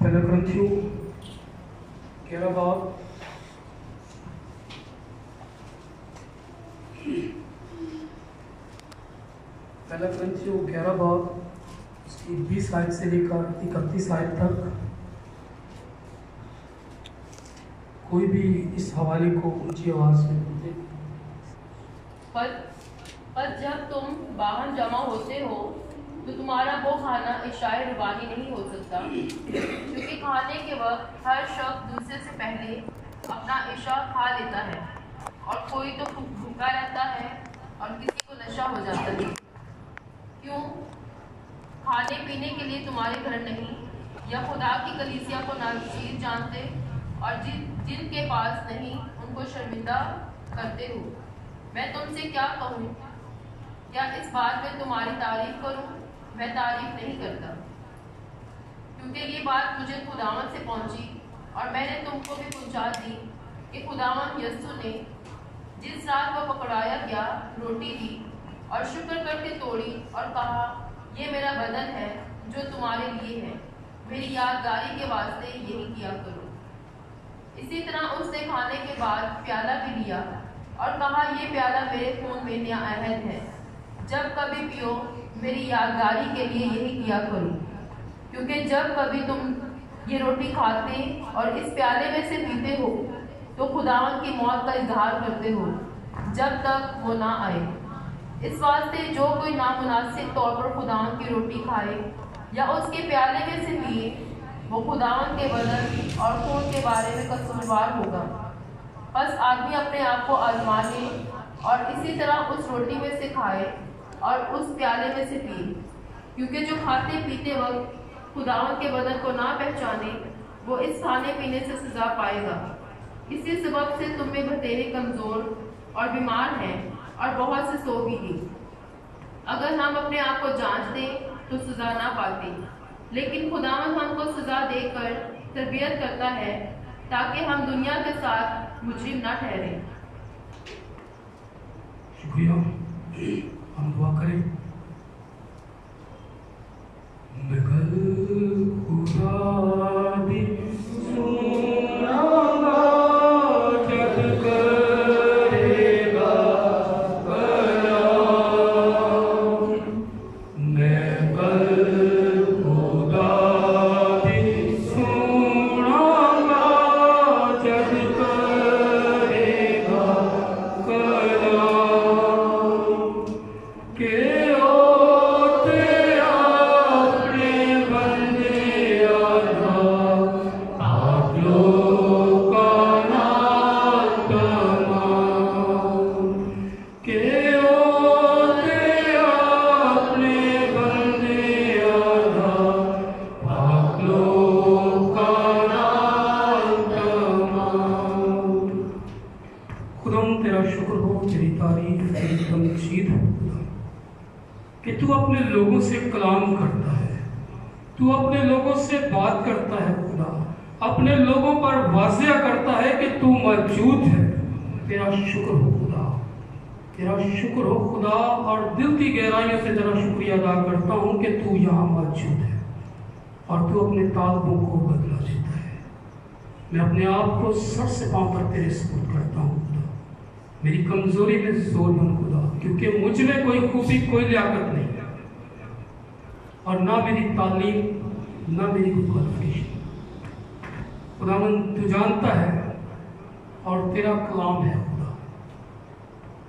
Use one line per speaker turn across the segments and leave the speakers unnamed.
पहला ग्रंथियों 11 बाब पहला ग्रंथियों 11 बाब उसकी 20 आयत से लेकर 31 आयत तक। कोई भी इस हवाले को ऊंची आवाज में बोले।
पर जब तुम बाहर जमा होते हो तो तुम्हारा वो खाना इशाए रुबानी नहीं हो सकता, क्योंकि खाने के वक्त हर शख्स दूसरे से पहले अपना इशा खा लेता है, और कोई तो भूखा रहता है और किसी को नशा हो जाता है। क्यों? खाने पीने के लिए तुम्हारे घर नहीं, या खुदा की कलीसिया को नाचीर जानते, और जिनके पास नहीं उनको शर्मिंदा करते हो। मैं तुमसे क्या कहूँ? क्या इस बात में तुम्हारी तारीफ करूँ? मैं तारीफ नहीं करता, क्योंकि ये बात मुझे खुदावन से पहुंची और मैंने तुमको भी पहुंचा दी कि खुदावन यीशु ने जिस रात को पकड़ाया गया रोटी ली और शुक्र करके तोड़ी और कहा, ये मेरा बदन है जो तुम्हारे लिए है, मेरी यादगारी के वास्ते यही किया करो। इसी तरह उसने खाने के बाद प्याला भी लिया और कहा, ये प्याला मेरे खून में नया अहद है, जब कभी पियो मेरी यादगारी के लिए यही किया करो। क्योंकि जब कभी तुम ये रोटी खाते और इस प्याले में से पीते हो तो खुदावन की मौत का इजहार करते हो जब तक वो ना आए। इस वास्ते जो कोई नामुनासिब तौर पर खुदावन की रोटी खाए या उसके प्याले में से पिए, वो खुदावन के बदन और खून के बारे में कसूरवार होगा। बस आदमी अपने आप को आजमाने और इसी तरह उस रोटी में से खाए और उस प्याले में से पिए, क्योंकि जो खाते पीते वक्त खुदावन के बदन को ना पहचाने, वो इस खाने पीने से सजा पाएगा। इसी सबब से तुम में बतेरे कमजोर और बीमार हैं और बहुत से सो भी गए। अगर हम अपने आप को जांच दें तो सजा ना पाते, लेकिन खुदावन हमको सजा देकर तरबियत करता है ताकि हम दुनिया के साथ मुजरिम ना ठहरें।
शुक्रिया। हम दुआ करें। कि तू अपने लोगों से कलाम करता है, तू अपने लोगों से बात करता है खुदा, अपने लोगों पर वाज़िया करता है कि तू मौजूद है। तेरा शुक्र हो खुदा, तेरा शुक्र हो खुदा, और दिल की गहराइयों से तेरा शुक्रिया अदा करता हूँ कि तू यहाँ मौजूद है और तू अपने तालबों को बदला देता है। मैं अपने आप को सर से पांव तक तेरे सुपुर्द करता हूँ खुदा, मेरी कमजोरी में जोर बन खुदा, क्योंकि मुझ में कोई खूबी कोई लियाकत नहीं और ना मेरी तालीम ना मेरी क्वालिफिकेशन। खुदावन तू जानता है और तेरा कलाम है खुदा,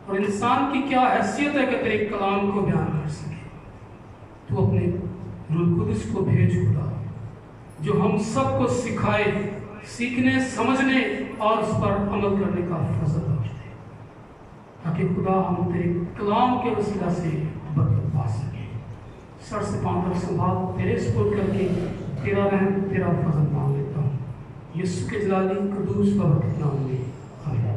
और इंसान की क्या हैसियत है कि तेरे कलाम को बयान कर सके। तू अपने रूह कुदस को भेज खुदा, जो हम सबको सिखाए, सीखने समझने और उस पर अमल करने का फजल बख्श दे, ताकि खुदा हम तेरे कलाम के वसीला से बरकत पा सके। सर से पांव तक संभाल तेरे सुपुर्द करके तेरा रहम तेरा फजल मांग लेता हूँ, यीशु के जलाली कुदूस बरकत नाम में, आमीन।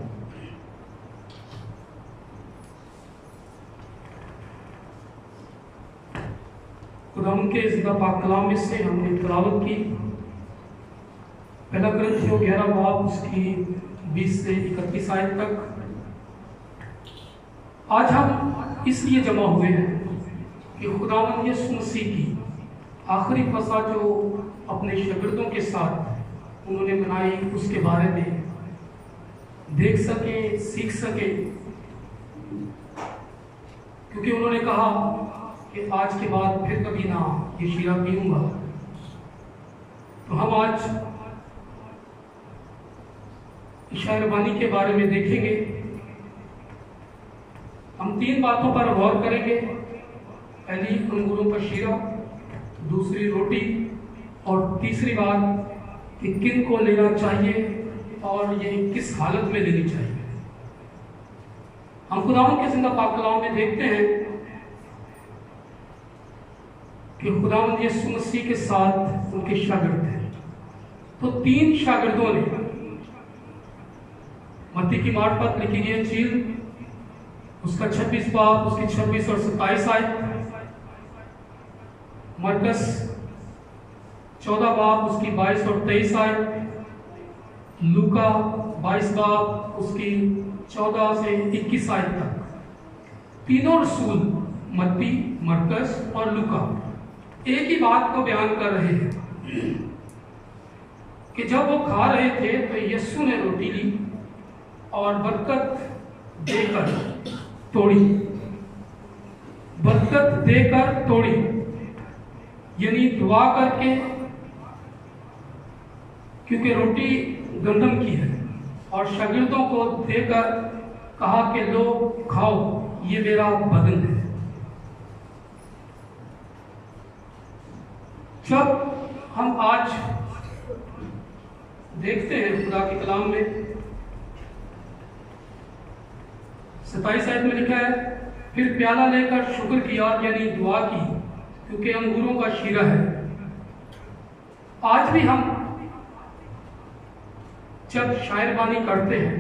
खुदा उनके ज़िंदा पाक कलाम में से हमने तिलावत की पहला ग्रंथियों 11 बाब उसकी 20 से 31 आयत तक। आज हम इसलिए जमा हुए हैं कि खुदावंद यीशु मसीह की आखिरी फसा जो अपने शागिर्दों के साथ उन्होंने बनाई, उसके बारे में देख सके, सीख सके। क्योंकि उन्होंने कहा कि आज के बाद फिर कभी ना ये शीरा पीऊंगा। तो हम आज इशाए रबानी के बारे में देखेंगे। हम 3 बातों पर गौर करेंगे। पहली अंगूरों का शीरा, दूसरी रोटी, और तीसरी बात कि किन को लेना चाहिए और ये किस हालत में लेनी चाहिए। हम खुदाओं के जिंदा पाक कलाम में देखते हैं कि खुदावंद यीशु मसीह के साथ उनके शागिर्द थे। तो 3 शागिर्दों ने मत्ती की मार्फत लिखी गई इंजील उसका 26 बाब उसकी 26 और 27 आयत, मरकस 14 बाब उसकी 22 और 23 आयत, लूका 22 बाब उसकी 14 से 21 आयत तक। तीनों रसूल मत्ती, मरकस और लूका एक ही बात को बयान कर रहे हैं कि जब वो खा रहे थे तो यीशु ने रोटी ली और बरकत देकर तोड़ी, बरकत देकर तोड़ी, यानी दुआ करके, क्योंकि रोटी गंदम की है, और शागिर्दों को देकर कहा कि लो खाओ, ये मेरा बदन है। जब हम आज देखते हैं खुदा के कलाम में 27 आयत में लिखा है, फिर प्याला लेकर शुक्र किया, यानी दुआ की, क्योंकि अंगूरों का शीरा है। आज भी हम जब शायरबानी करते हैं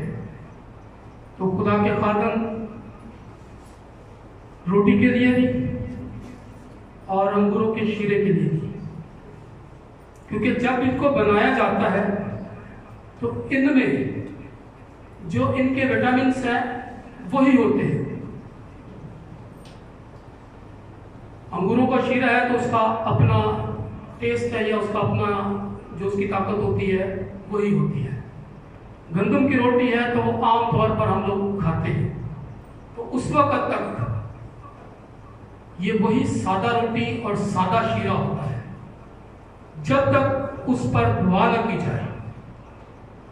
तो खुदा के खादम रोटी के लिए भी और अंगूरों के शीरे के लिए भी, क्योंकि जब इनको बनाया जाता है तो इनमें जो इनके विटामिन्स हैं वही होते हैं। अंगूरों का शीरा है तो उसका अपना टेस्ट है या उसका अपना जो उसकी ताकत होती है वही होती है। गंदम की रोटी है तो वो आम तौर पर हम लोग खाते हैं, तो उस वक्त तक ये वही सादा रोटी और सादा शीरा होता है जब तक उस पर दुआ न की जाए।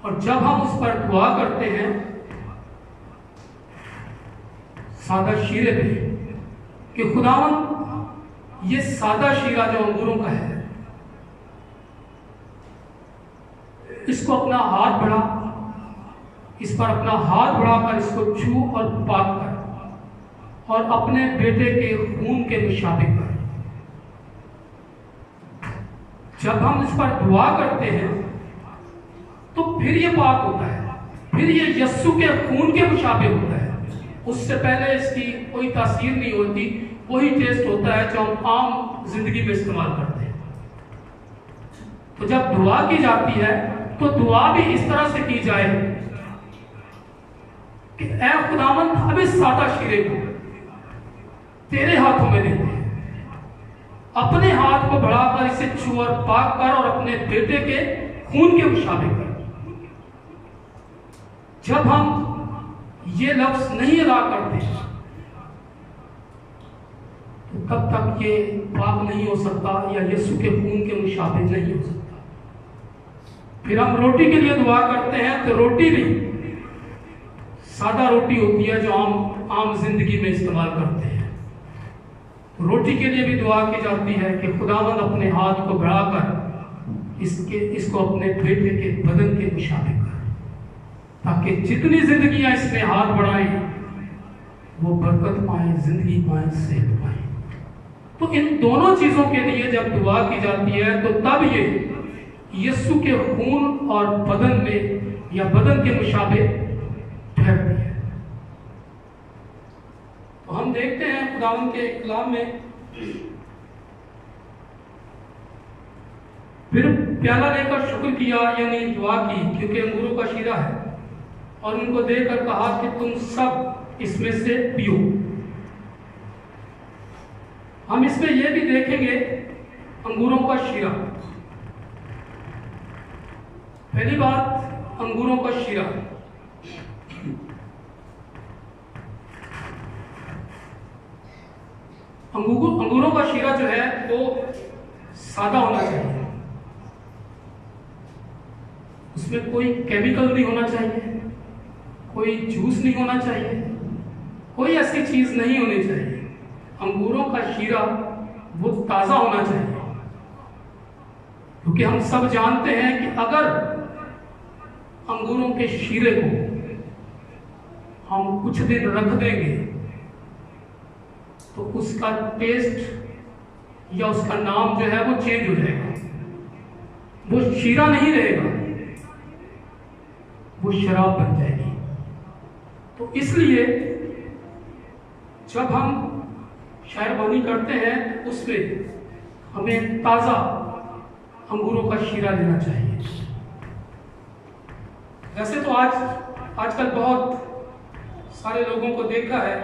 और जब हम उस पर दुआ करते हैं सादा शीरे पे कि खुदावन ये सादा शीरा जो अंगूरों का है इसको अपना हाथ बढ़ा, इस पर अपना हाथ बढ़ाकर इसको छू और पाक कर और अपने बेटे के खून के मुशाबिक कर। जब हम इस पर दुआ करते हैं तो फिर ये पाक होता है, फिर ये यस्सु के खून के मुशाबिक होता है। उससे पहले इसकी कोई तासीर नहीं होती, वही टेस्ट होता है जो हम आम जिंदगी में इस्तेमाल करते हैं। तो जब दुआ की जाती है तो दुआ भी इस तरह से की जाए कि ऐ खुदावंद हम इस सादा शीरे को तेरे हाथों में देते हैं, अपने हाथ को बढ़ाकर इसे छू और पाक कर और अपने बेटे के खून के मुशाबिक कर। जब हम ये लफ्ज नहीं अदा करते तो तब तक ये पाक नहीं हो सकता या यीशु के खून के मुशाबिक नहीं हो सकता। फिर हम रोटी के लिए दुआ करते हैं तो रोटी भी सादा रोटी होती है जो आम जिंदगी में इस्तेमाल करते हैं। रोटी के लिए भी दुआ की जाती है कि खुदावंद अपने हाथ को बढ़ाकर इसको अपने बेटे के बदन के मुशाबिक कर, ताकि जितनी जिंदगियां इसमें हाथ बढ़ाएं वो बरकत पाए, जिंदगी पाए, सेहत पाए। तो इन दोनों चीजों के लिए जब दुआ की जाती है तो तब ये यीशु के खून और बदन में या बदन के मुशाबिक ठहरती है। तो हम देखते हैं खुदावंद के कलाम में, फिर प्याला लेकर शुक्र किया, यानी दुआ की, क्योंकि अंगूरों का शीरा है, और उनको देकर कहा कि तुम सब इसमें से पियो। हम इसमें यह भी देखेंगे अंगूरों का शीरा पहली बात, अंगूरों का शीरा। अंगूरों का शीरा जो है वो सादा होना चाहिए, उसमें कोई केमिकल नहीं होना चाहिए, कोई जूस नहीं होना चाहिए, कोई ऐसी चीज नहीं होनी चाहिए। अंगूरों का शीरा वो ताजा होना चाहिए, क्योंकि हम सब जानते हैं कि अगर अंगूरों के शीरे को हम कुछ दिन रख देंगे तो उसका टेस्ट या उसका नाम जो है वो चेंज हो जाएगा, वो शीरा नहीं रहेगा, वो शराब बन जाएगी। तो इसलिए जब हम शायरबानी करते हैं उसमें हमें ताजा अंगूरों का शीरा लेना चाहिए। वैसे तो आजकल बहुत सारे लोगों को देखा है,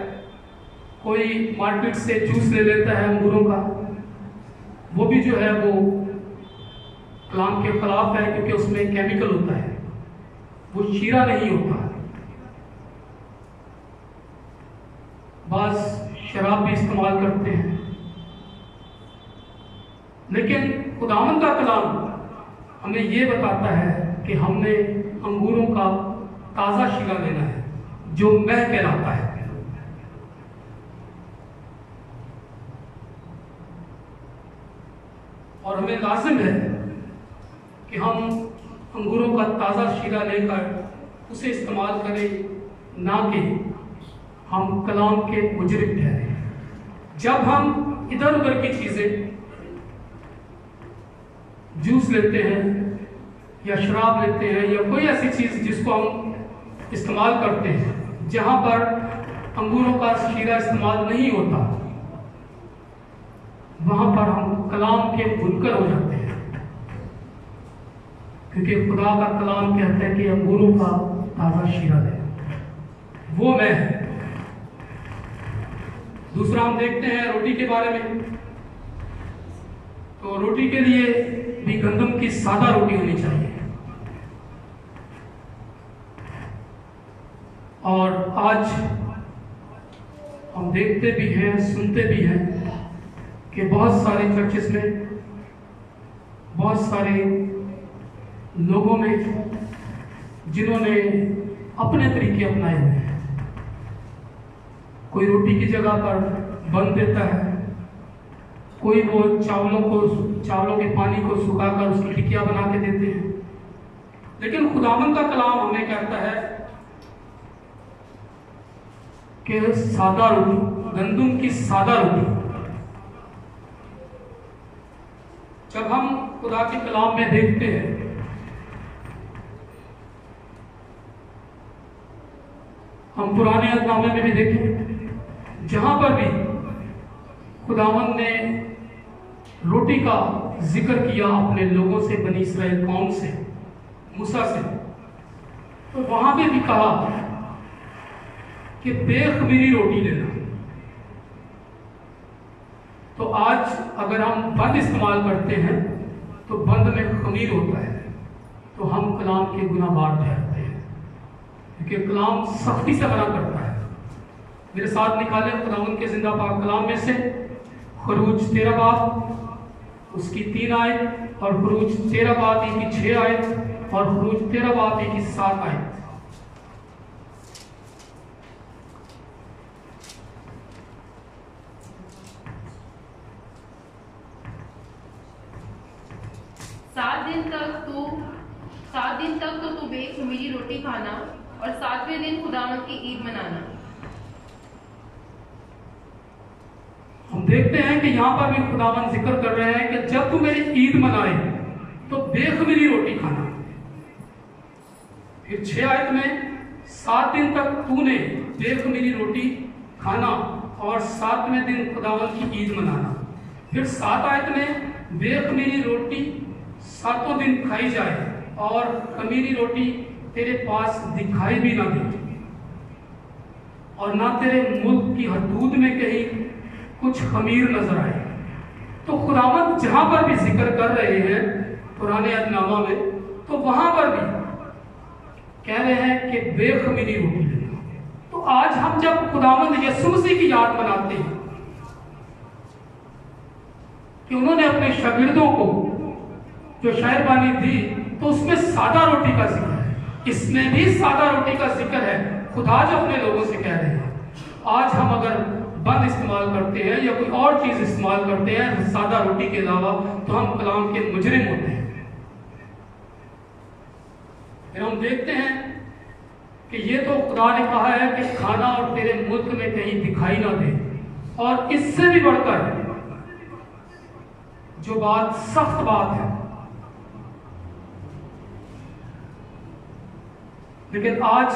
कोई मार्केट से जूस ले लेता है अंगूरों का, वो भी जो है वो कलाम के खिलाफ है, क्योंकि उसमें केमिकल होता है, वो शीरा नहीं होता। बस शराब भी इस्तेमाल करते हैं, लेकिन खुदावंद का कलाम हमें ये बताता है कि हमने अंगूरों का ताजा शीरा लेना है जो मह कहलाता है। और हमें लाजिम है कि हम अंगूरों का ताजा शीरा लेकर उसे इस्तेमाल करें, ना कि हम कलाम के मुजरिम ठहरे। जब हम इधर उधर की चीजें, जूस लेते हैं या शराब लेते हैं या कोई ऐसी चीज जिसको हम इस्तेमाल करते हैं जहां पर अंगूरों का शीरा इस्तेमाल नहीं होता, वहां पर हम कलाम के मुनकर हो जाते हैं, क्योंकि खुदा का कलाम कहता है कि अंगूरों का ताजा शीरा ले, वो मैं है। दूसरा हम देखते हैं रोटी के बारे में। तो रोटी के लिए भी गंदम की सादा रोटी होनी चाहिए। और आज हम देखते भी हैं, सुनते भी हैं कि बहुत सारे चर्चेस में, बहुत सारे लोगों में जिन्होंने अपने तरीके अपनाए हुए हैं, कोई रोटी की जगह पर बन देता है, कोई वो चावलों के पानी को सुखाकर उसकी टिकिया बना के देते हैं। लेकिन खुदावंद का कलाम हमें कहता है कि सादा रोटी, गंदम की सादा रोटी। जब हम खुदा के कलाम में देखते हैं, हम पुराने अहदनामे में भी देखें, जहां पर भी खुदावंद ने रोटी का जिक्र किया अपने लोगों से, बनी इस्राएल कौम से, मूसा से, तो वहां पे भी कहा कि बेखमीरी रोटी लेना। तो आज अगर हम बंद इस्तेमाल करते हैं तो बंद में खमीर होता है, तो हम कलाम के गुनाहगार ठहरते हैं, क्योंकि कलाम सख्ती से मना करता है। मेरे साथ निकाले खुदावंद के जिंदा पाक कलाम में से खरूज 13 बाब उसकी 3 आयत, और खरूज 13 बाब की 6 आयत, और खरूज 13 बाब की 7 आयत।
सात दिन तक तो तू बेखमीरी रोटी खाना, और 7वें दिन खुदावंद की ईद मनाना।
हम देखते हैं कि यहाँ पर भी खुदावंद जिक्र कर रहे हैं कि जब तू मेरी ईद मनाए तो बेखमीरी रोटी खाना। फिर 6 आयत में 7 दिन तक तूने बेखमीरी रोटी खाना और 7वें दिन खुदावंद की ईद मनाना। फिर 7 आयत में बेखमीरी रोटी 7 दिन खाई जाए और खमीरी रोटी तेरे पास दिखाई भी ना दे, और ना तेरे मुल्क की हदूद में कहीं कुछ खमीर नजर आए। तो खुदावंद जहां पर भी जिक्र कर रहे हैं पुराने अहदनामा में, तो वहां पर भी कह रहे हैं कि बेखमीरी रोटी लेना। तो आज हम जब खुदावंद यीशु मसीह की याद मनाते हैं कि उन्होंने अपने शागिर्दों को जो शायरबानी दी, तो उसमें सादा रोटी का जिक्र है, इसमें भी सादा रोटी का जिक्र है। खुदा जो अपने लोगों से कह रहे हैं, आज हम अगर बंद इस्तेमाल करते हैं या कोई और चीज इस्तेमाल करते हैं सादा रोटी के अलावा, तो हम कलाम के मुजरिम होते हैं। फिर हम देखते हैं कि ये तो खुदा ने कहा है कि खाना और तेरे मुल्क में कहीं दिखाई ना दे, और इससे भी बढ़कर जो बात सख्त बात है, लेकिन आज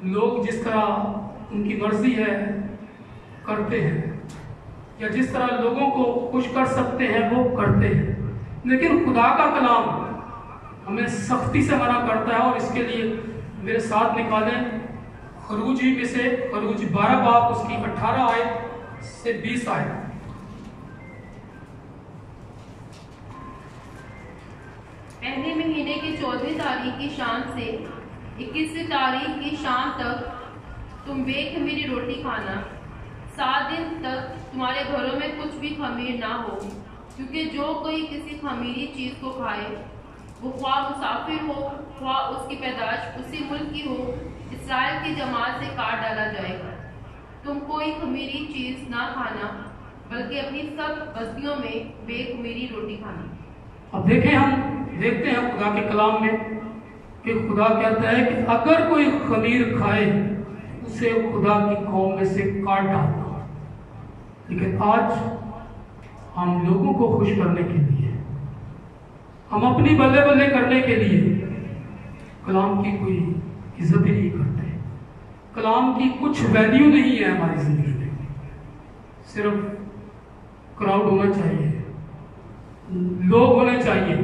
लोग जिस तरह उनकी मर्जी है करते हैं, या जिस तरह लोगों को खुश कर सकते हैं वो करते हैं। लेकिन खुदा का कलाम हमें सख्ती से मना करता है, और इसके लिए मेरे साथ निकालें खरूजी में से खरूज 12 बाब उसकी 18 आयत से 20 आयत।
पहले महीने की 14वीं तारीख की शाम से 21वीं तारीख की शाम तक तुम बेखमीरी रोटी खाना। 7 दिन तक तुम्हारे घरों में कुछ भी खमीर ना हो, क्योंकि जो कोई किसी खमीरी चीज को खाए, वो ख्वाह मुसाफिर हो ख्वाह उसकी पैदाश उसी मुल्क की हो, इस्राएल की जमात से काट डाला जाएगा। तुम कोई खमीरी चीज ना खाना, बल्कि अपनी सब बस्तियों में बेखमीरी रोटी खाना।
अब देखें, हम देखते हैं खुदा के कलाम में कि खुदा कहता है कि अगर कोई खमीर खाए उसे खुदा की कौम में से काट डालना। लेकिन आज हम लोगों को खुश करने के लिए, हम अपनी बल्ले बल्ले करने के लिए कलाम की कोई इज्जत ही नहीं करते। कलाम की कुछ वैल्यू नहीं है हमारी जिंदगी में। सिर्फ क्राउड होना चाहिए, लोग होने चाहिए,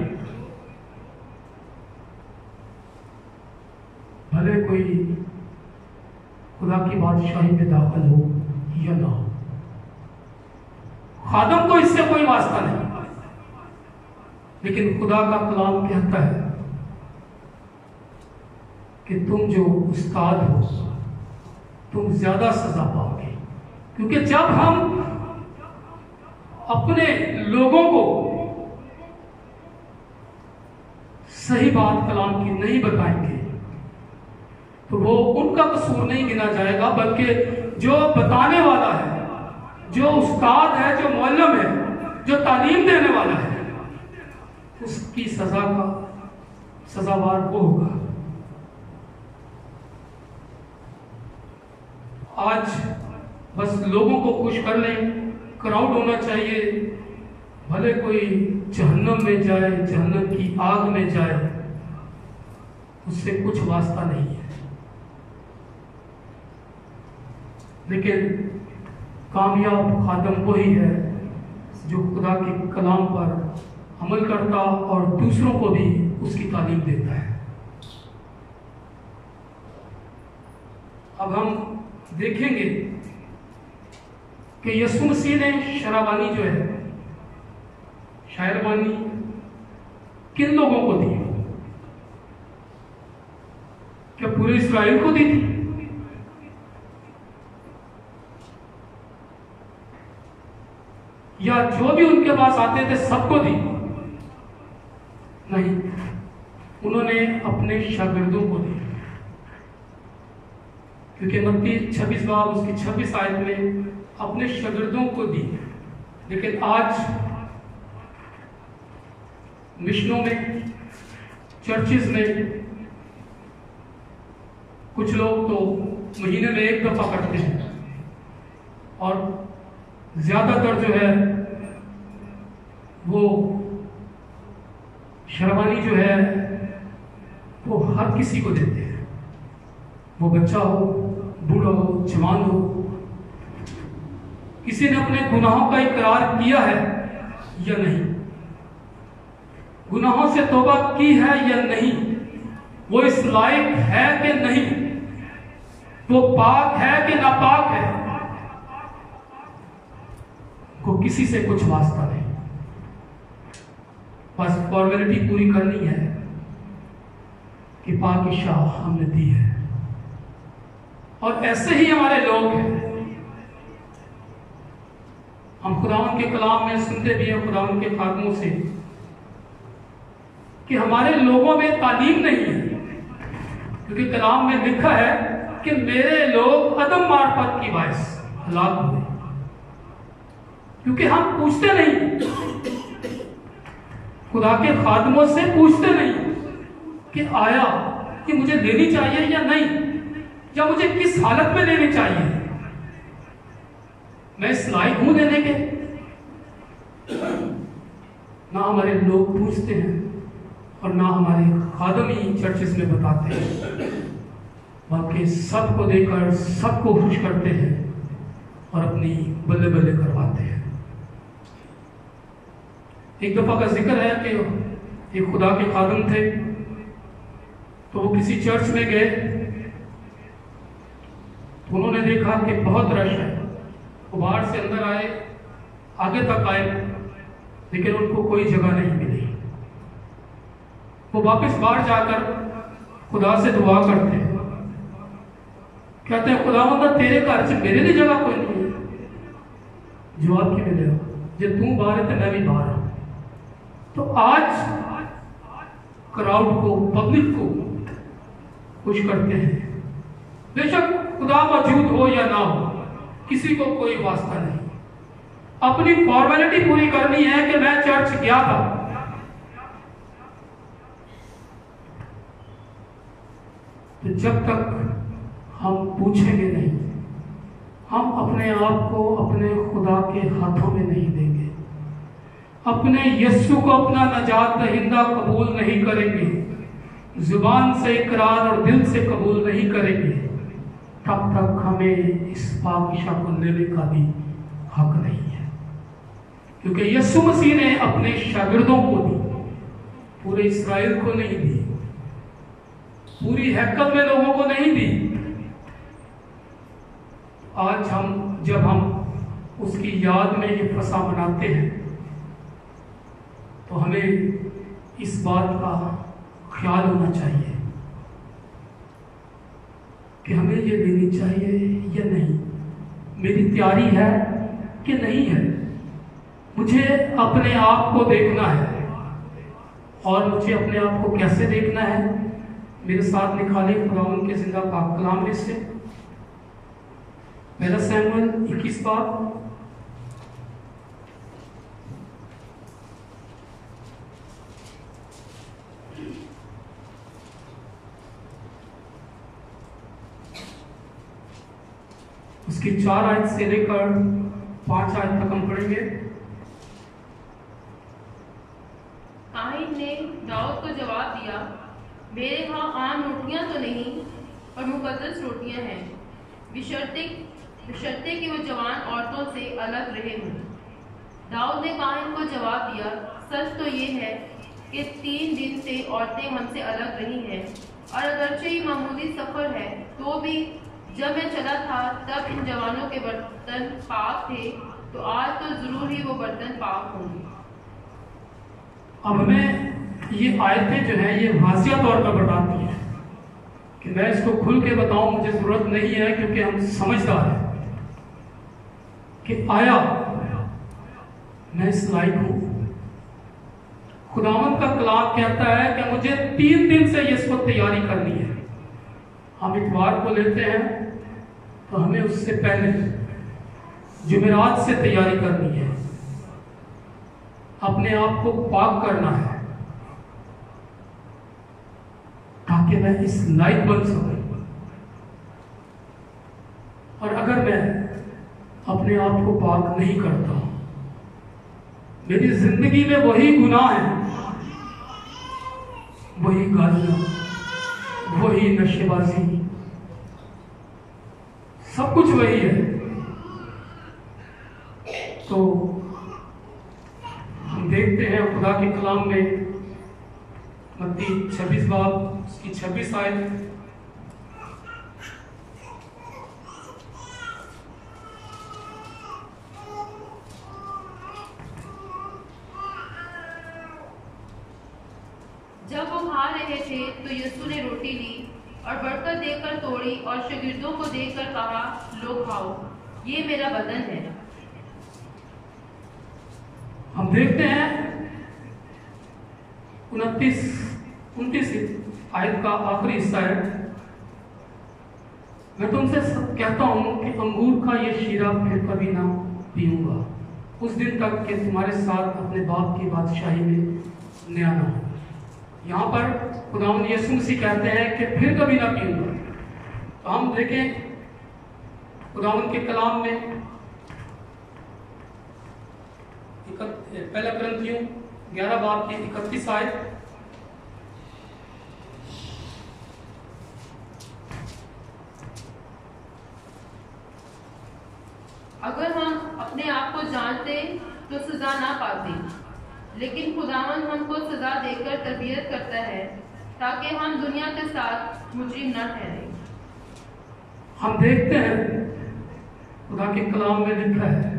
भले कोई खुदा की बादशाही में दाखिल हो या ना हो। खादम को इससे कोई वास्ता नहीं, लेकिन खुदा का कलाम कहता है कि तुम जो उस्ताद हो तुम ज्यादा सजा पाओगे, क्योंकि जब हम अपने लोगों को सही बात कलाम की नहीं बताएंगे तो वो उनका कसूर नहीं गिना जाएगा, बल्कि जो बताने वाला है, जो उस्ताद है, जो मौलम है, जो तालीम देने वाला है, उसकी सजा का सजावार वो होगा। आज बस लोगों को खुश कर लें, क्राउड होना चाहिए, भले कोई जहन्नम में जाए, जहन्नम की आग में जाए, उससे कुछ वास्ता नहीं है। लेकिन कामयाब खादम वही है जो खुदा के कलाम पर अमल करता और दूसरों को भी उसकी तालीम देता है। अब हम देखेंगे कि यीशु मसीह ने शराबानी जो है, शायरबानी किन लोगों को दी? क्या पूरे इस्राएल को दी थी? या जो भी उनके पास आते थे सबको दी? नहीं, उन्होंने अपने शागिर्दों को दी, क्योंकि मत्ती 26 बाब उसकी 26 आयत में अपने शागिर्दों को दी। लेकिन आज मिशनों में, चर्चिज में कुछ लोग तो महीने में एक दफा करते हैं, और ज्यादातर जो है वो शराबानी जो है वो हर किसी को देते हैं, वो बच्चा हो, बूढ़ा हो, जवान हो। किसी ने अपने गुनाहों का इकरार किया है या नहीं, गुनाहों से तौबा की है या नहीं, वो इस लायक है कि नहीं, वो पाक है कि नापाक है, को किसी से कुछ वास्ता नहीं। बस फॉर्मेलिटी पूरी करनी है कि पाकीशाह हमने दी है। और ऐसे ही हमारे लोग हैं। हम खुदावन के कलाम में सुनते भी हैं खुदावन के खादमों से कि हमारे लोगों में तालीम नहीं है, क्योंकि कलाम में लिखा है कि मेरे लोग अदम मार्फत की बायस हलाक हुए, क्योंकि हम पूछते नहीं, खुदा के खादमों से पूछते नहीं कि आया कि मुझे लेनी चाहिए या नहीं, या मुझे किस हालत में लेनी चाहिए, मैं इस लायक हूं लेने के। ना हमारे लोग पूछते हैं और ना हमारे खादम ही चर्चेस में बताते हैं, बल्कि सबको देकर सबको खुश करते हैं और अपनी बल्ले बल्ले करवाते हैं। एक दफा का जिक्र है कि एक खुदा के खादम थे, तो वो किसी चर्च में गए, तो उन्होंने देखा कि बहुत रश है। वो बाहर से अंदर आए, आगे तक आए, लेकिन उनको कोई जगह नहीं मिली। वो वापस बाहर जाकर खुदा से दुआ करते हैं, कहते हैं खुदावंद तेरे घर से मेरे लिए जगह कोई नहीं है। जवाब की मिले, जब तू बाहर है तो मैं भी बाहर हूं। तो आज क्राउड को, पब्लिक को खुश करते हैं। बेशक खुदा मौजूद हो या ना हो, किसी को कोई वास्ता नहीं, अपनी फॉर्मेलिटी पूरी करनी है कि मैं चर्च गया था। तो जब तक हम पूछेंगे नहीं, हम अपने आप को अपने खुदा के हाथों में नहीं देंगे, अपने यीशु को अपना नजात दहिंदा कबूल नहीं करेंगे, जुबान से इकरार और दिल से कबूल नहीं करेंगे, तब तक हमें इस पाकीशाह को लेने का भी हक नहीं है। क्योंकि यीशु मसीह ने अपने शागिर्दों को दी, पूरे इस्राएल को नहीं दी, पूरी हैकल में लोगों को नहीं दी। आज जब हम उसकी याद में ये फसा मनाते हैं, तो हमें इस बात का ख्याल होना चाहिए कि हमें ये लेनी चाहिए या नहीं, मेरी तैयारी है कि नहीं है। मुझे अपने आप को देखना है, और मुझे अपने आप को कैसे देखना है। मेरे साथ निकाले खुदावंद के जिंदा पाक कलाम में से पहला सैमुएल 21 बाब, उसकी 4 आयत से लेकर 5 आयत तक हम पढ़ेंगे।
काहिन ने दाऊद को जवाब दिया, मेरे यहाँ आम रोटियां तो नहीं और मुकद्दस रोटियां हैं, बशर्ते कि वो जवान औरतों से अलग रहे हों। दाऊद ने काहिन को जवाब दिया, सच तो ये है कि 3 दिन से औरतें हमसे अलग रही हैं, और अगरचे ही मामूली सफर है, तो भी जब मैं चला था तब इन जवानों के बर्तन पाक थे, तो आज तो जरूर ही वो बर्तन पाक होंगे।
अब हमें ये आयतें जो है ये वाज़िया तौर पर बताती हैं कि मैं इसको खुल के बताऊं मुझे जरूरत नहीं है, क्योंकि हम समझदार हैं कि आया मैं इस लायक हूं। खुदावंद का कलाम कहता है कि मुझे 3 दिन से इसको तैयारी करनी है। हम इतवार को लेते हैं तो हमें उससे पहले जुमेरात से तैयारी करनी है, अपने आप को पाक करना है ताकि मैं इस लायक बन सकूं। और अगर मैं अपने आप को पाक नहीं करता, मेरी जिंदगी में वही गुनाह है, वही गालियां, वही नशेबाजी, सब कुछ वही है, तो हम देखते हैं खुदा के कलाम में मत्ती 26 बाब उसकी 26 आयत,
जब वो खा रहे थे तो यीशु ने रोटी ली और बरकत देकर तोड़ी और शागिर्दों को देकर कहा, लो खाओ, ये मेरा बदन है।
हम देखते हैं 29 आयत का आखिरी हिस्सा है। मैं तुमसे कहता हूं कि अंगूर का ये शीरा फिर कभी ना पीऊंगा उस दिन तक कि तुम्हारे साथ अपने बाप की बादशाही में नया ना हो। यहाँ पर खुदावंद यीशु मसीह कहते हैं कि फिर कभी ना पीऊंगा। तो हम देखें खुदावंद के कलाम में पहला कुरिन्थियों 11 बाब की 31 आयत।
अगर हम अपने आप को जानते तो सजा ना पाते, लेकिन खुदावंद हमको सजा देकर तरबियत करता है ताकि हम दुनिया के साथ मुजरिम न ठहरे।
हम देखते हैं खुदा के कलाम में लिखा है,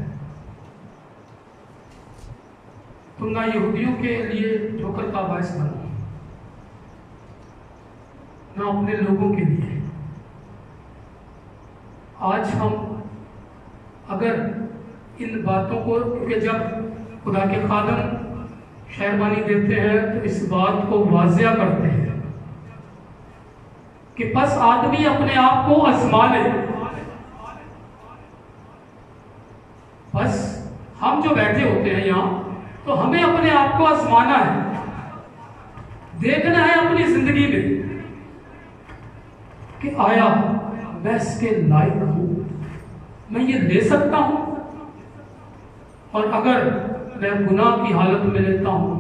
तुम ना यहूदियों के लिए ठोकर का बायस बनो, ना अपने लोगों के लिए। आज हम अगर इन बातों को, क्योंकि जब खुदा के खादम शहरबानी देते हैं तो इस बात को वाजिया करते हैं कि बस आदमी अपने आप को आजमा ले। बस हम जो बैठे होते हैं यहाँ, तो हमें अपने आप को आजमाना है, देखना है अपनी जिंदगी में कि आया मैं इसके लायक हूं, मैं ये ले सकता हूं। और अगर मैं गुनाह की हालत में लेता हूं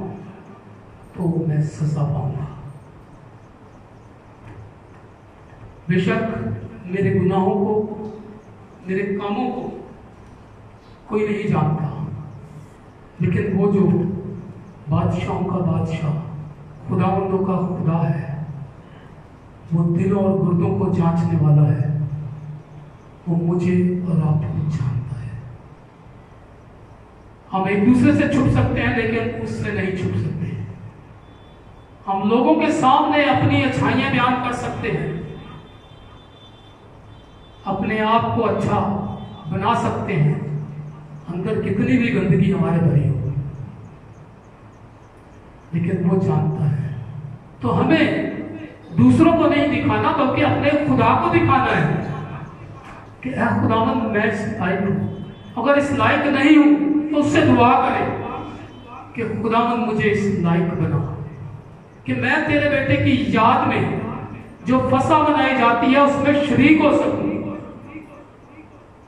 तो मैं सजा पाऊंगा। बेशक मेरे गुनाहों को, मेरे कामों को कोई नहीं जानता, लेकिन वो जो बादशाहों का बादशाह, खुदावंदों का खुदा है, वो दिलों और गुर्दों को जांचने वाला है, वो मुझे और आपको जानता है। हम एक दूसरे से छुप सकते हैं लेकिन उससे नहीं छुप सकते। हम लोगों के सामने अपनी अच्छाइयां बयान कर सकते हैं, अपने आप को अच्छा बना सकते हैं, अंदर कितनी भी गंदगी हमारे भरी हो, लेकिन वो जानता है। तो हमें दूसरों को नहीं दिखाना बल्कि अपने खुदा को दिखाना है कि ऐ खुदावंद मैं इस लायक हूं। अगर इस लायक नहीं हूं तो उससे दुआ करें कि खुदावंद मुझे इस लायक बना, कि मैं तेरे बेटे की याद में जो फसा बनाई जाती है उसमें शरीक हो सकूं,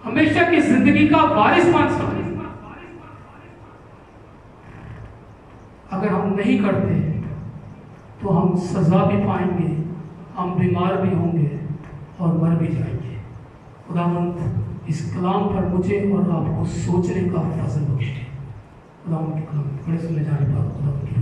हमेशा की जिंदगी का वारिस बन सकूं। अगर हम नहीं करते तो हम सजा भी पाएंगे, हम बीमार भी होंगे और मर भी जाएंगे। खुदावंद इस कलाम पर मुझे और आपको सोचने का फजल बख्शे। खुदावंद के कलाम बड़े सुनने जाने पर खुदावंद की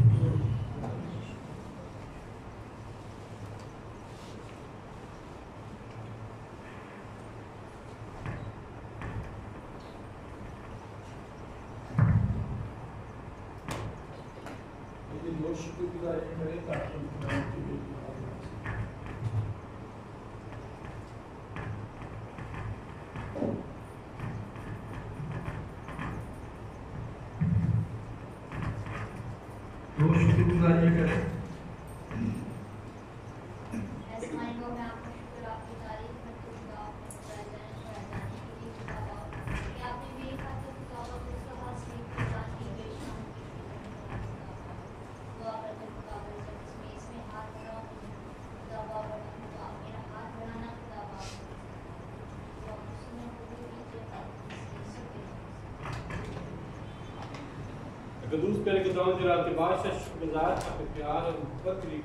कदूस प्यारे खुदावंद जलाल के बादशाह शुक्रगुजार आपके प्यार और मोहब्बत के लिए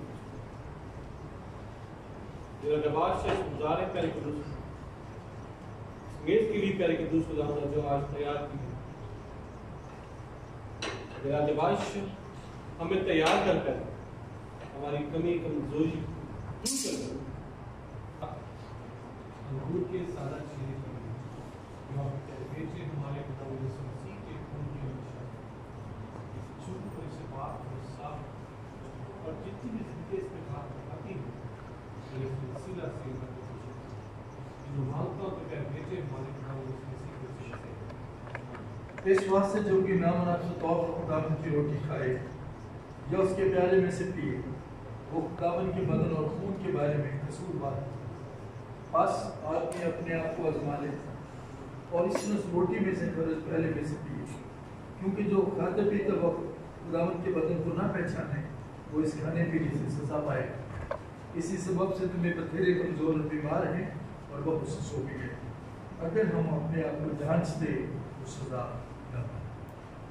जलाल के बादशाह शुक्रगुजार है प्यारे कदूस मेज के लिए प्यारे कदूस खुदावंद जो आज तैयार की है। जलाल के बादशाह हमें तैयार कर कर हमारी कमी कमजोरी दूर कर अंगूर के सादा चीज़ें जो आप बेचे हमारे खुदावंद यीशु मसीह के खून की और जितने जितनी भी चीजें इस पे बात आती है मेरे सीधा सीधा जो मांगता हूँ तो क्या बेटे मालिक ना उसमें
इस वास्ते जो कि नामनाफी तौर पर खुदावन की रोटी खाए या उसके प्याले में से पिए वो खुदावन के बदन और खून के बारे में कसूरवार बस आदमी अपने आप को आजमा ले और इसने उस रोटी में से और उस प्याले में से पिए, क्योंकि जो खाते पीते वक्त खुदावन के बदन को ना पहचाने वो इस खाने पीने से सजा पाए। इसी सबब से तुम्हें बथेरे कमजोर और बीमार हैं और बहुत से सो भी गए। अगर हम अपने आप को जांचते तो सजा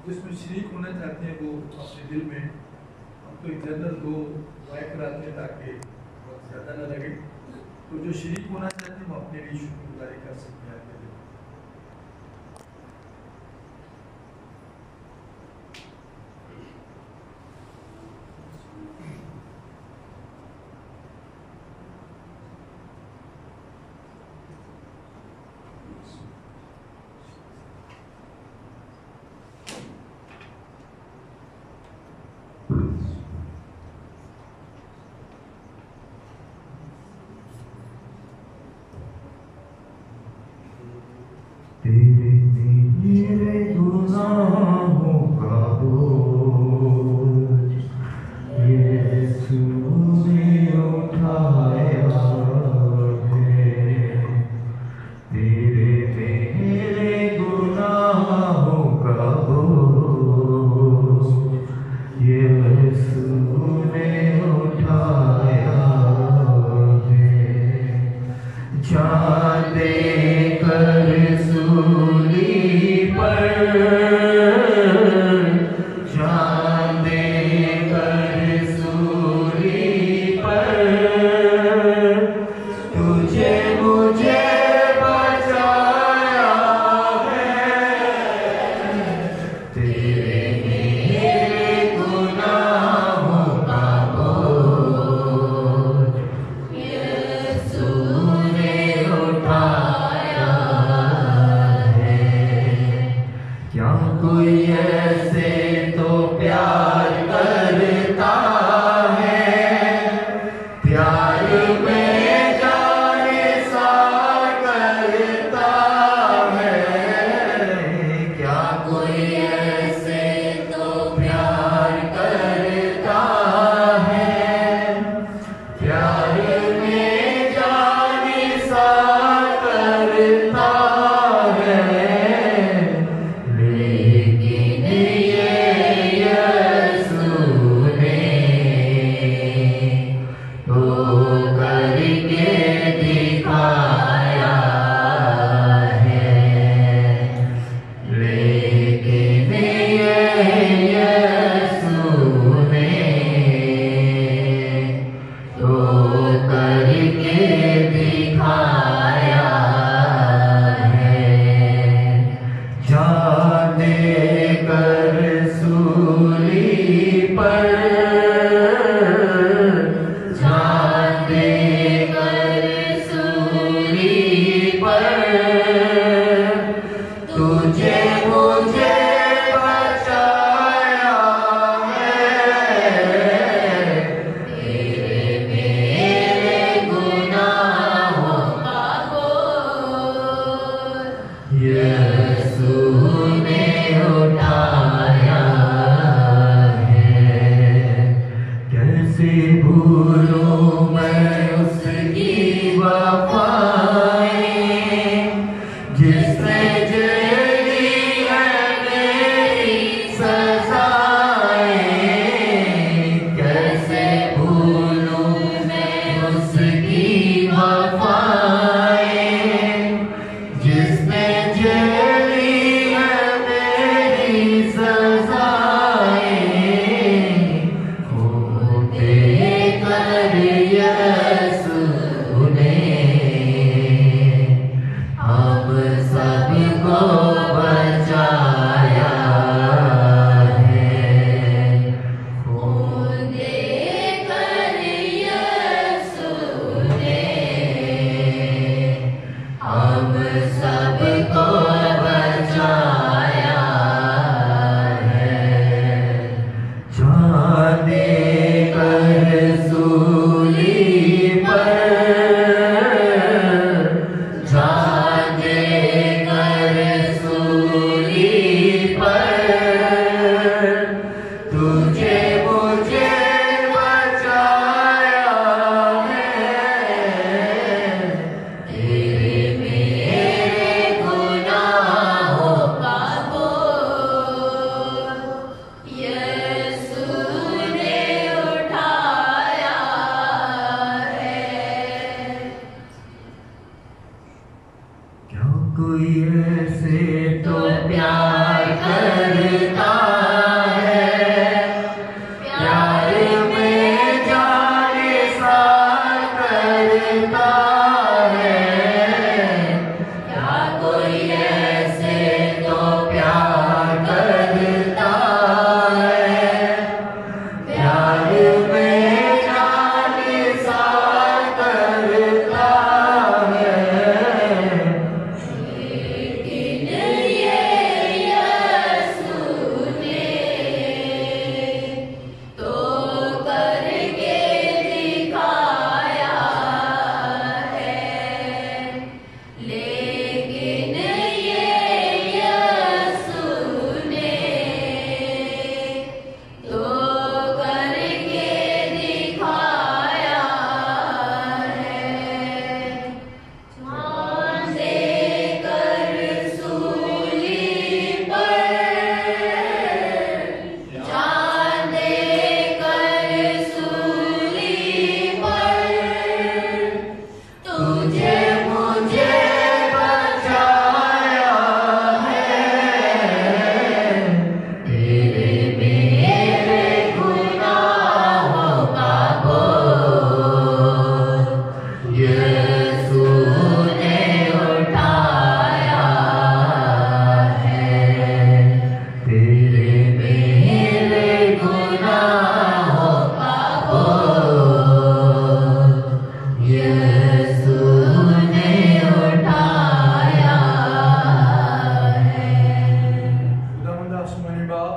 जिसमें शरीक होना चाहते हैं वो अपने दिल में हम तो एक जनरल दो दुआएं कराते हैं ताकि बहुत ज़्यादा न लगे। तो जो शरीक होना चाहते हैं वो अपने लिए शुक्रगुजारी कर सकते हैं।
तेरे गुनाहों का बोझ यीशु ने उठाया है। तेरे मेरे गुनाहों का बोझ यीशु ने उठाया है। जान देकर सूली पर जान देकर सूली पर तुझे मुझे बचाया है। तेरे मेरे गुनाहों का बोझ यीशु ने उठाया है। क्या कोई ऐसे तो प्यार करता है, प्यार में जाने सा करता है। क्या कोई ऐसे तो प्यार करता है, प्यार में जाने सा करता है। लेकिन ये यीशु ने तो करके दिखाया है। लेकिन ये यीशु ने तो करके दिखाया है। जान देकर सूली पर जान देकर सूली पर तुझे मुझे बचाया है। तेरे मेरे गुनाहों का बोझ यीशु ने उठाया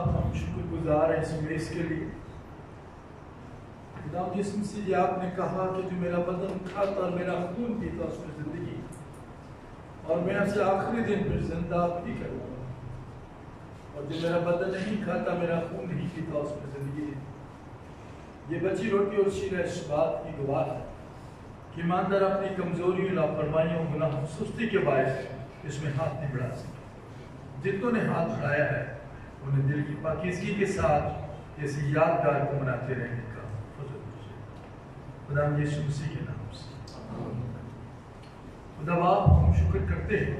हम शुक्रगुजार हैं इस मेज के लिए। खुदा जिस्म से ये आपने कहा कि जो मेरा बदन खाता और मेरा खून पीता उसमें जिंदगी, और मैं आपसे आखिरी दिन फिर जिंदा भी करूँगा, और जो मेरा बदन नहीं खाता मेरा खून नहीं पीता उसमें जिंदगी नहीं। ये बची रोटी और शीरा इस बात की गवाह है कि ईमानदार अपनी कमजोरियों, लापरवाहियों, गुनाहों, सुस्ती के बायस इसमें हाथ नहीं बढ़ा सके। जितनों ने हाथ बढ़ाया है उन्हें दिल की पाकीज़गी के साथ इस यादगार को मनाते रहने का खुदा यीशु मसीह के नाम से। खुदा बाप, हम शुक्र करते हैं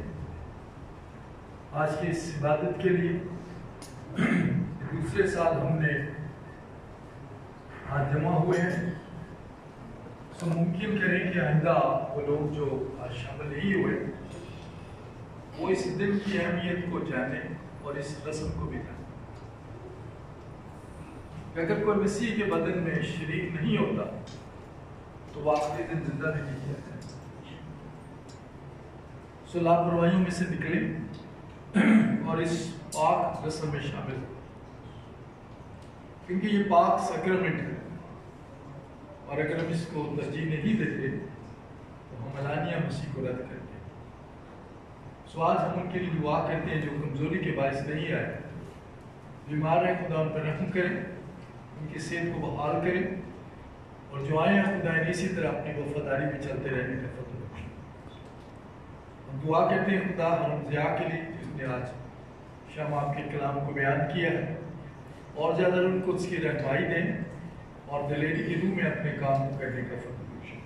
आज की इस इबादत के लिए। दूसरे साल हमने आज जमा हुए हैं, तो मुमकिन करें कि आइंदा वो लोग जो आज शामिल नहीं हुए वो इस दिन की अहमियत को जाने और इस रस्म को भी जाने। अगर कोई मसीह के बदन में शरीक नहीं होता तो वो आखिरी दिन जिंदा नहीं किया जाए। सो लापरवाहियों में से निकले और इस पाक रस्म में शामिल हो, क्योंकि ये पाक सैक्रमेंट है, और अगर हम इसको तरजीह नहीं देते तो हम अलानिया मसीह को रद्द करते हैं। सो आज हम उनके लिए दुआ करते हैं जो कमजोरी के बायस नहीं आए, बीमार हैं, खुदा उन पर रहम करें, उनकी सेहत को बहाल करें, और जो आए हैं खुदा इसी तरह अपनी वफादारी में चलते रहने का फजल बख्शें। हम दुआ करते हैं खुदा हम ज़िया के लिए जिसने आज शाम आपके कलाम को बयान किया है, और ज़्यादा उनको उसकी रहनुमाई दें और दिलेरी की रूह में अपने काम को करने का फजल बख्शें।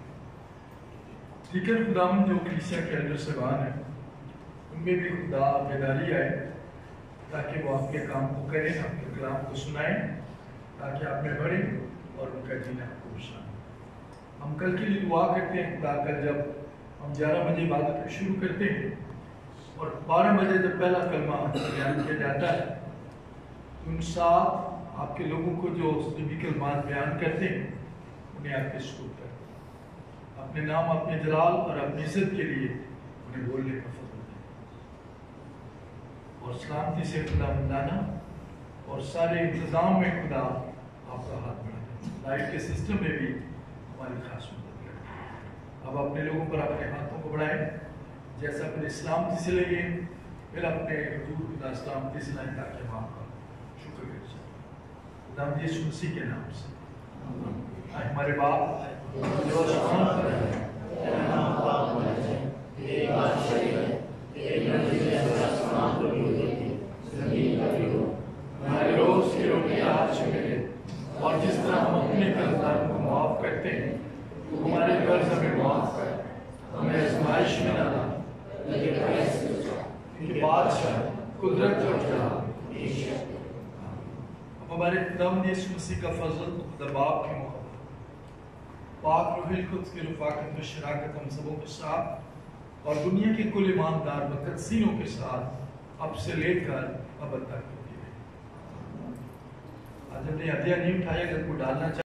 ठीक है खुदा, जो कलीसिया के एल्डर साहबान हैं उनमें भी खुदा बेदारी आए ताकि वो आपके काम को करें, आपके कलाम को सुनाएं, ताकि आप में बढ़ें और उनका जीना आपको पसंद। हम कल के लिए दुआ करते हैं खुदा, कल जब हम 11 बजे इबादत को शुरू करते हैं और 12 बजे जब पहला कलमा बयान किया जाता है तो उन साथ आपके लोगों को जो नबी कलमात बयान करते हैं उन्हें आपके शुरू करें, अपने नाम, अपने जलाल और अपनी इज्जत के लिए उन्हें बोलने का फजल दें, और सलामती से खुदा मंदाना और सारे इंतज़ाम में खुदा आपका हाथ बढ़ाए। लाइफ के सिस्टम में भी हमारी खास मदद करें। अब अपने लोगों पर अपने हाथों को बढ़ाएं, जैसा अपने सलामती से लगे, फिर अपने हुजूर खुदा सलामती से लाएं, ताकि हम आपका शुक्र कर सकें। खुदा यीशु मसीह के नाम से हमारे बाप जो आसमान पर है, तेरा नाम पाक होना चाहिए, तेरी बादशाही है, तेरी मर्जी जैसे आसमान पर भी होती है, ज़मीन पर भी हो। हमारे रोज़ की रोटी आज मिले, और जिस तरह हम अपने कर्जदारों को माफ़ करते हैं तो हमारे कर्ज हमें माफ़ कर, हमें आज़माइश में न ला, लेकिन बादशाह, कुदरत और जलाल हमारे खुदाम यीशु मसीह का फजल, खुदा बाप की मोहब्बत, पाक रूहुल कुद्स की रफ़ाकत व शराकत हम सबों के साथ और दुनिया के कुल ईमानदार मुक़द्दसीनों के साथ अब से लेकर अब तक होती रहे। आज हमने हदिया नहीं उठाया, अगर को डालना